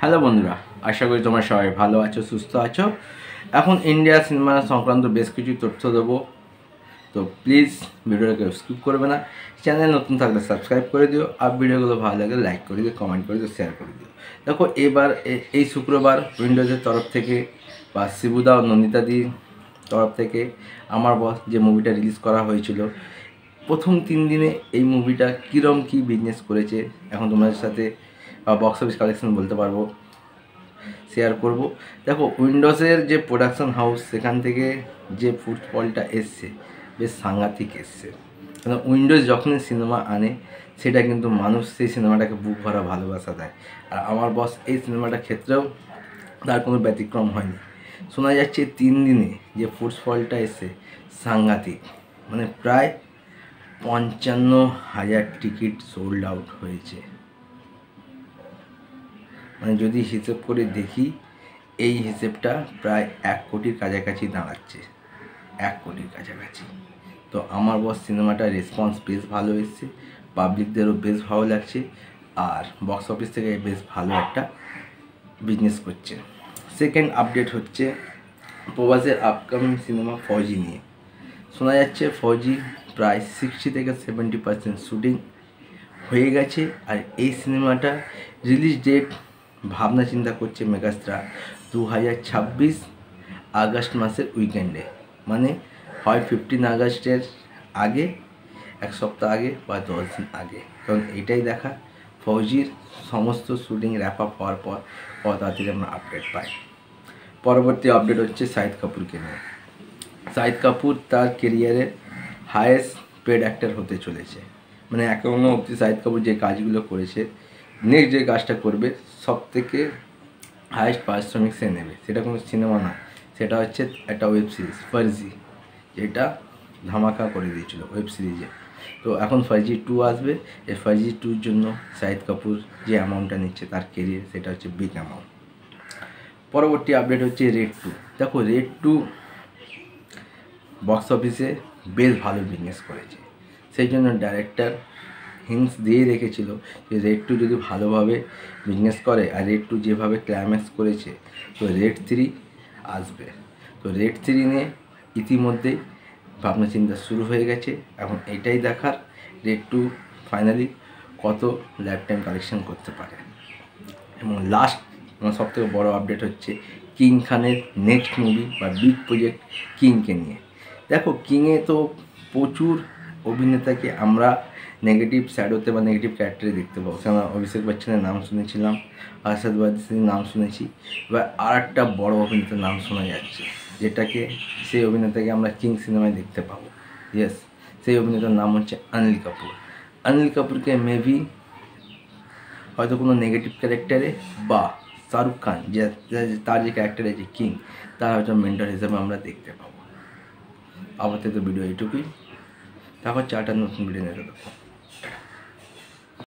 Hello বন্ধুরা, আশা করি তোমরা সবাই ভালো আছো, সুস্থ আছো। এখন ইন্ডিয়া সিনেমা সংক্রান্ত বেশ কিছু তথ্য দেবো, তো প্লিজ ভিডিওটাকে স্কিপ করবে না। চ্যানেল নতুন থাকলে সাবস্ক্রাইব করে দিও, আর ভিডিওগুলো ভালো লাগলে লাইক করে দিও, কমেন্ট করে দিও, শেয়ার করে দিও। দেখো, এবার এই শুক্রবার উইন্ডোজের তরফ থেকে বা শিবুদা ও নন্দিতাদির তরফ থেকে আমার বস যে মুভিটা রিলিজ করা হয়েছিল, প্রথম 3 দিনে এই মুভিটা কীরকম কী বিজনেস করেছে এখন তোমাদের সাথে বক্স অফিস কালেকশন বলতে পারবো, শেয়ার করব। দেখো, উইন্ডোজের যে প্রোডাকশন হাউস, সেখান থেকে যে ফুটফলটা এসছে বেশ সাংঘাতিক এসছে। কারণ উইন্ডোজ যখনই সিনেমা আনে, সেটা কিন্তু মানুষ সেই সিনেমাটাকে বুক ভরা ভালোবাসা দেয়। আর আমার বস এই সিনেমাটার ক্ষেত্রেও তার কোনো ব্যতিক্রম হয়নি। শোনা যাচ্ছে 3 দিনে যে ফুটফলটা এসছে সাংঘাতিক, মানে প্রায় 55,000 টিকিট সোল্ড আউট হয়েছে। মানে যদি হিসেব করে দেখি, এই হিসেবটা প্রায় 1 কোটির কাছাকাছি দাঁড়াচ্ছে, 1 কোটির কাছাকাছি। তো আমার বস সিনেমাটার রেসপন্স বেশ ভালো এসছে, পাবলিকদেরও বেশ ভালো লাগছে, আর বক্স অফিস থেকে বেশ ভালো একটা বিজনেস করছে। সেকেন্ড আপডেট হচ্ছে প্রভাসের আপকামিং সিনেমা ফৌজি নিয়ে। শোনা যাচ্ছে ফৌজি প্রায় 60 থেকে 70% শ্যুটিং হয়ে গেছে, আর এই সিনেমাটা রিলিজ ডেট ভাবনা চিন্তা করছে মেগাস্টার 2026 আগস্ট মাসের উইকেন্ডে, মানে হয় 15 আগস্টের আগে, 1 সপ্তাহ আগে বা 10 দিন আগে। কারণ এটাই দেখা, ফৌজির সমস্ত শ্যুটিং র্যাপ আপ হওয়ার পর কত তাড়াতাড়ি আমরা আপডেট পাই। পরবর্তী আপডেট হচ্ছে শাহিদ কাপুরকে নিয়ে। শাহিদ কাপুর তার কেরিয়ারের হায়েস্ট পেড অ্যাক্টর হতে চলেছে। মানে এখনও অবধি শাহিদ কাপুর যে কাজগুলো করেছে, নেক্সট যে কাজটা করবে সব থেকে হায়েস্ট পারিশ্রমিক সে নেবে। সেটা কোনো সিনেমা না, সেটা হচ্ছে একটা ওয়েব সিরিজ ফার্জি, যেটা ধামাকা করে দিয়েছিল ওয়েব সিরিজে। তো এখন ফার্জি 2 আসবে, এই ফার্জি 2-র জন্য শাহিদ কাপুর যে অ্যামাউন্টটা নিচ্ছে তার কেরিয়ার, সেটা হচ্ছে বিগ অ্যামাউন্ট। পরবর্তী আপডেট হচ্ছে রেড 2। দেখো, রেড 2 বক্স অফিসে বেশ ভালো বিজনেস করেছে, সেই জন্য ডাইরেক্টর হিন্টস দিয়ে রেখেছিল যে রেড 2 যদি ভালোভাবে বিজনেস করে, আর রেড 2 যেভাবে ক্লাইম্যাক্স করেছে, তো রেড 3 আসবে। তো রেড 3 নিয়ে ইতিমধ্যেই ভাবনা চিন্তা শুরু হয়ে গেছে। এখন এটাই দেখার রেড 2 ফাইনালি কত লাইফ টাইম কালেকশন করতে পারে। এবং লাস্ট সবথেকে বড় আপডেট হচ্ছে কিং খানের নেক্সট মুভি বা বিগ প্রজেক্ট কিংকে নিয়ে। দেখো, কিংয়ে তো প্রচুর অভিনেতাকে আমরা নেগেটিভ স্যাডোতে বা নেগেটিভ ক্যারেক্টারে দেখতে পাবো। সেখানে অভিষেক বচ্চনের নাম শুনেছিলাম, আরশাদ ওয়ারিসির নাম শুনেছি, এবার আর একটা বড়ো অভিনেতার নাম শোনা যাচ্ছে, যেটাকে সেই অভিনেতাকে আমরা কিং সিনেমায় দেখতে পাবো। ইয়েস, সেই অভিনেতার নাম হচ্ছে অনিল কাপুর। অনিল কাপুরকে মেবি হয়তো কোনো নেগেটিভ ক্যারেক্টারে, বা শাহরুখ খান যে তার যে ক্যারেক্টার আছে কিং, তার হয়তো মেন্টর হিসেবে আমরা দেখতে পাবো। আপাতত ভিডিও এইটুকুই, তারপর 4টা নতুন ভিডিও নিয়ে দেবো।